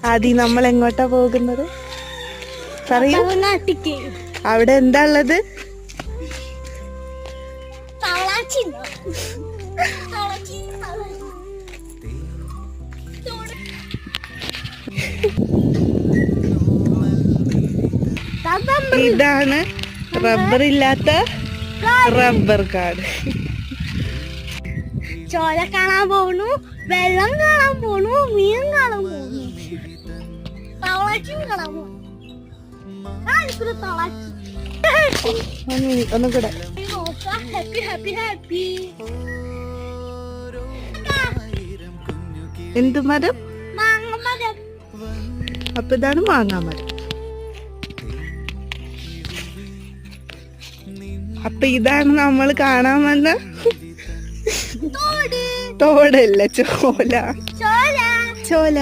ആദി നമ്മൾ എങ്ങോട്ടാ പോകുന്നത് പറയൂ. അവിടെ എന്താ ഉള്ളത്? ഇതാണ് റബ്ബർ ഇല്ലാത്ത റബ്ബർ കാട്. ചോല കാണാൻ പോണു, വെള്ളം കാണാൻ പോണു, മീൻ കാണാൻ പോണു, തവളാച്ചിയും കാണാൻ പോണു. ഒന്നും കൂടെ. Happy happy happy. എന്ത് മരം? മാങ്ങ മരം. അപ്പൊ ഇതാണ് മാങ്ങാ മരം. അപ്പൊ ഇതാണ് നമ്മൾ കാണാൻ വന്ന തോടല്ല, ചോല. ചോല.